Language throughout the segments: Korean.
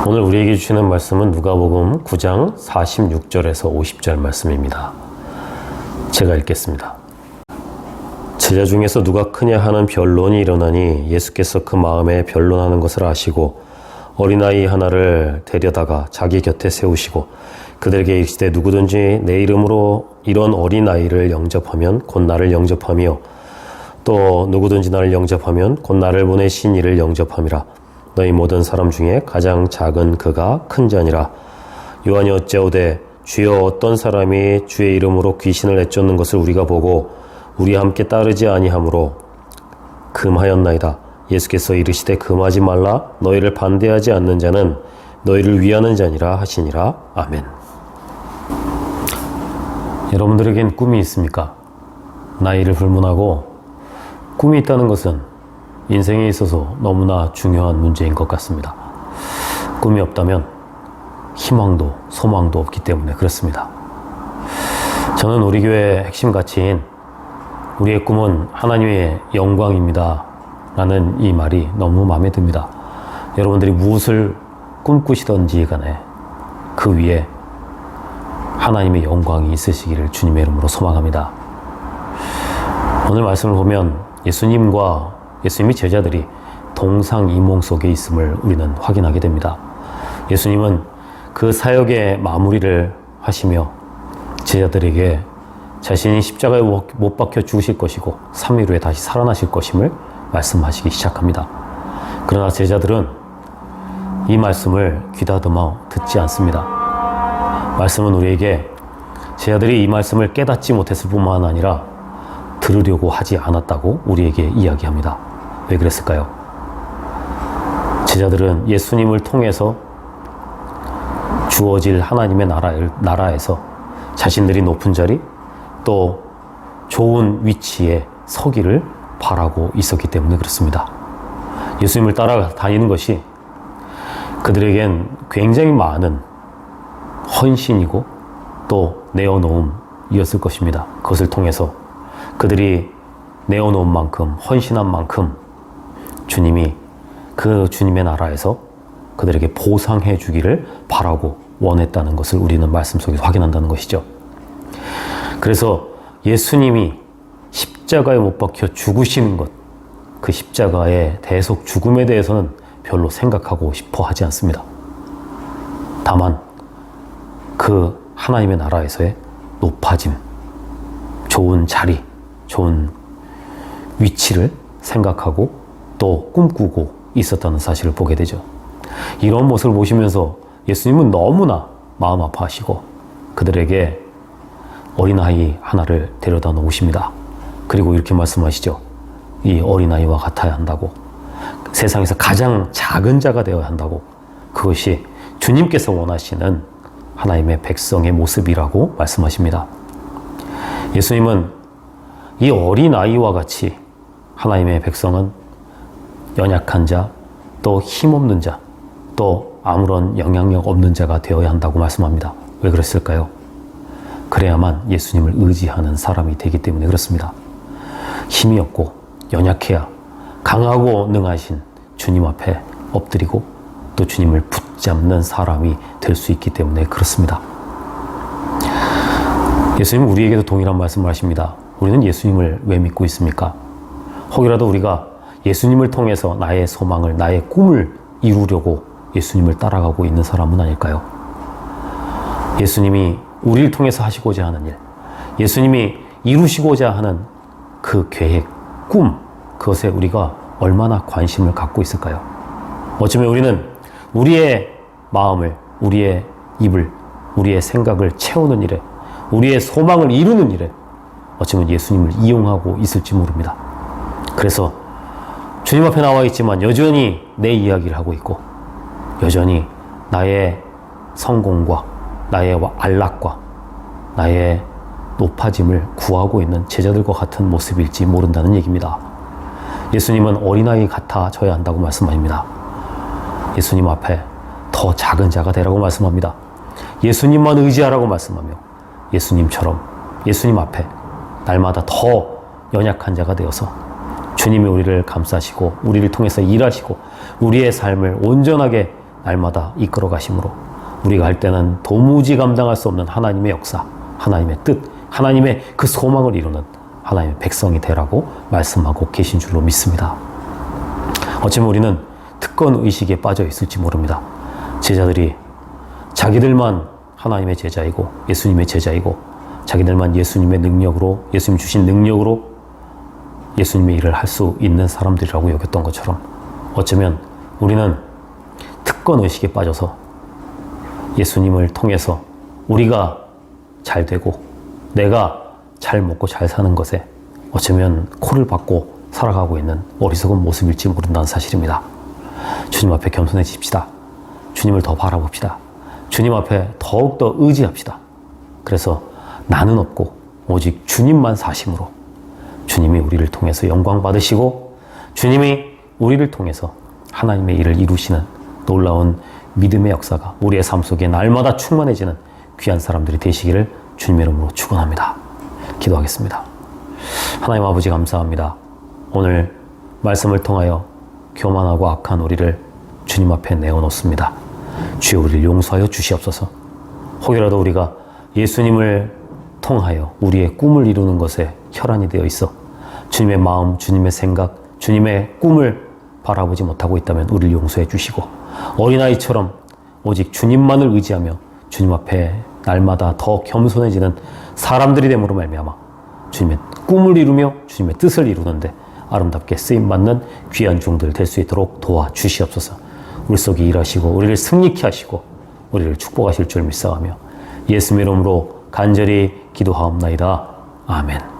오늘 우리에게 주시는 말씀은 누가복음 9장 46절에서 50절 말씀입니다. 제가 읽겠습니다. 제자 중에서 누가 크냐 하는 변론이 일어나니 예수께서 그 마음에 변론하는 것을 아시고 어린아이 하나를 데려다가 자기 곁에 세우시고 그들에게 이르시되 누구든지 내 이름으로 이런 어린아이를 영접하면 곧 나를 영접하며 또 누구든지 나를 영접하면 곧 나를 보내신 이를 영접함이라. 너희 모든 사람 중에 가장 작은 그가 큰 자니라. 요한이 어찌하오되 주여 어떤 사람이 주의 이름으로 귀신을 내쫓는 것을 우리가 보고 우리와 함께 따르지 아니하므로 금하였나이다. 예수께서 이르시되 금하지 말라. 너희를 반대하지 않는 자는 너희를 위하는 자니라 하시니라. 아멘. 여러분들에겐 꿈이 있습니까? 나이를 불문하고 꿈이 있다는 것은 인생에 있어서 너무나 중요한 문제인 것 같습니다. 꿈이 없다면 희망도 소망도 없기 때문에 그렇습니다. 저는 우리 교회의 핵심 가치인 우리의 꿈은 하나님의 영광입니다 라는 이 말이 너무 마음에 듭니다. 여러분들이 무엇을 꿈꾸시던지 간에 그 위에 하나님의 영광이 있으시기를 주님의 이름으로 소망합니다. 오늘 말씀을 보면 예수님의 제자들이 동상이몽 속에 있음을 우리는 확인하게 됩니다. 예수님은 그 사역의 마무리를 하시며 제자들에게 자신이 십자가에 못 박혀 죽으실 것이고 3일 후에 다시 살아나실 것임을 말씀하시기 시작합니다. 그러나 제자들은 이 말씀을 귀다듬어 듣지 않습니다. 말씀은 우리에게 제자들이 이 말씀을 깨닫지 못했을 뿐만 아니라 들으려고 하지 않았다고 우리에게 이야기합니다. 왜 그랬을까요? 제자들은 예수님을 통해서 주어질 하나님의 나라에서 자신들이 높은 자리 또 좋은 위치에 서기를 바라고 있었기 때문에 그렇습니다. 예수님을 따라다니는 것이 그들에겐 굉장히 많은 헌신이고 또 내어놓음이었을 것입니다. 그것을 통해서 그들이 내어놓은 만큼 헌신한 만큼 주님이 그 주님의 나라에서 그들에게 보상해 주기를 바라고 원했다는 것을 우리는 말씀 속에서 확인한다는 것이죠. 그래서 예수님이 십자가에 못 박혀 죽으시는 것, 그 십자가의 대속 죽음에 대해서는 별로 생각하고 싶어 하지 않습니다. 다만 그 하나님의 나라에서의 높아짐, 좋은 자리, 좋은 위치를 생각하고 또 꿈꾸고 있었다는 사실을 보게 되죠. 이런 모습을 보시면서 예수님은 너무나 마음 아파하시고 그들에게 어린아이 하나를 데려다 놓으십니다. 그리고 이렇게 말씀하시죠. 이 어린아이와 같아야 한다고. 세상에서 가장 작은 자가 되어야 한다고. 그것이 주님께서 원하시는 하나님의 백성의 모습이라고 말씀하십니다. 예수님은 이 어린아이와 같이 하나님의 백성은 연약한 자, 또 힘없는 자, 또 아무런 영향력 없는 자가 되어야 한다고 말씀합니다. 왜 그랬을까요? 그래야만 예수님을 의지하는 사람이 되기 때문에 그렇습니다. 힘이 없고 연약해야 강하고 능하신 주님 앞에 엎드리고 또 주님을 붙잡는 사람이 될 수 있기 때문에 그렇습니다. 예수님은 우리에게도 동일한 말씀을 하십니다. 우리는 예수님을 왜 믿고 있습니까? 혹이라도 우리가 예수님을 통해서 나의 소망을, 나의 꿈을 이루려고 예수님을 따라가고 있는 사람은 아닐까요? 예수님이 우리를 통해서 하시고자 하는 일, 예수님이 이루시고자 하는 그 계획, 꿈, 그것에 우리가 얼마나 관심을 갖고 있을까요? 어쩌면 우리는 우리의 마음을, 우리의 입을, 우리의 생각을 채우는 일에, 우리의 소망을 이루는 일에 어쩌면 예수님을 이용하고 있을지 모릅니다. 그래서 주님 앞에 나와 있지만 여전히 내 이야기를 하고 있고 여전히 나의 성공과 나의 안락과 나의 높아짐을 구하고 있는 제자들과 같은 모습일지 모른다는 얘기입니다. 예수님은 어린아이 같아져야 한다고 말씀하십니다. 예수님 앞에 더 작은 자가 되라고 말씀합니다. 예수님만 의지하라고 말씀하며 예수님처럼 예수님 앞에 날마다 더 연약한 자가 되어서 주님이 우리를 감싸시고 우리를 통해서 일하시고 우리의 삶을 온전하게 날마다 이끌어 가심으로 우리가 할 때는 도무지 감당할 수 없는 하나님의 역사, 하나님의 뜻, 하나님의 그 소망을 이루는 하나님의 백성이 되라고 말씀하고 계신 줄로 믿습니다. 어쩌면 우리는 특권 의식에 빠져 있을지 모릅니다. 제자들이 자기들만 하나님의 제자이고 예수님의 제자이고 자기들만 예수님의 능력으로, 예수님 주신 능력으로 예수님의 일을 할 수 있는 사람들이라고 여겼던 것처럼 어쩌면 우리는 특권 의식에 빠져서 예수님을 통해서 우리가 잘 되고 내가 잘 먹고 잘 사는 것에 어쩌면 코를 박고 살아가고 있는 어리석은 모습일지 모른다는 사실입니다. 주님 앞에 겸손해집시다. 주님을 더 바라봅시다. 주님 앞에 더욱더 의지합시다. 그래서 나는 없고 오직 주님만 사심으로 주님이 우리를 통해서 영광 받으시고 주님이 우리를 통해서 하나님의 일을 이루시는 놀라운 믿음의 역사가 우리의 삶 속에 날마다 충만해지는 귀한 사람들이 되시기를 주님의 이름으로 축원합니다. 기도하겠습니다. 하나님 아버지 감사합니다. 오늘 말씀을 통하여 교만하고 악한 우리를 주님 앞에 내어놓습니다. 주여 우리를 용서하여 주시옵소서. 혹여라도 우리가 예수님을 통하여 우리의 꿈을 이루는 것에 혈안이 되어 있어 주님의 마음, 주님의 생각, 주님의 꿈을 바라보지 못하고 있다면 우리를 용서해 주시고 어린아이처럼 오직 주님만을 의지하며 주님 앞에 날마다 더 겸손해지는 사람들이 됨으로 말미암아 주님의 꿈을 이루며 주님의 뜻을 이루는데 아름답게 쓰임받는 귀한 종들 될 수 있도록 도와주시옵소서. 우리 속에 일하시고 우리를 승리케 하시고 우리를 축복하실 줄 믿사오며 예수의 이름으로 간절히 기도하옵나이다. 아멘.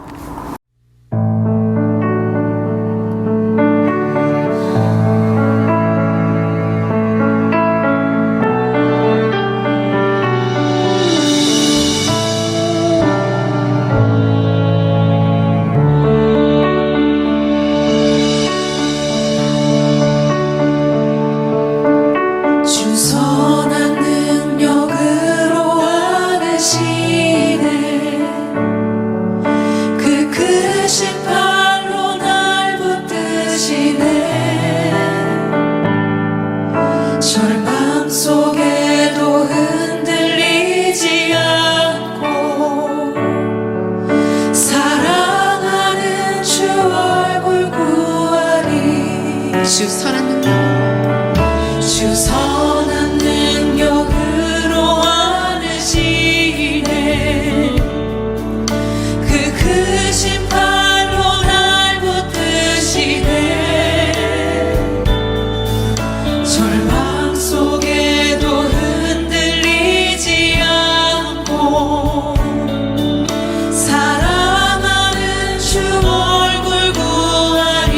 주 선한 능력, 주 선한 능력으로 안으시네. 그 크신 팔로 날 붙드시네. 절망 속에도 흔들리지 않고 사랑하는 주 얼굴 구하리.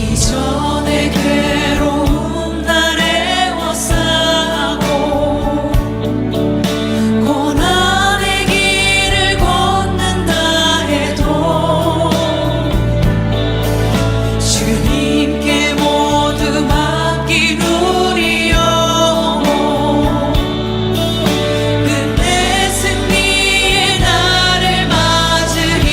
이전의 괴로움 날 애워싸고 고난의 길을 걷는다 해도 주님께 모두 맡기누리 영혼. 끝내 승리의 날을 맞으리.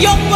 영원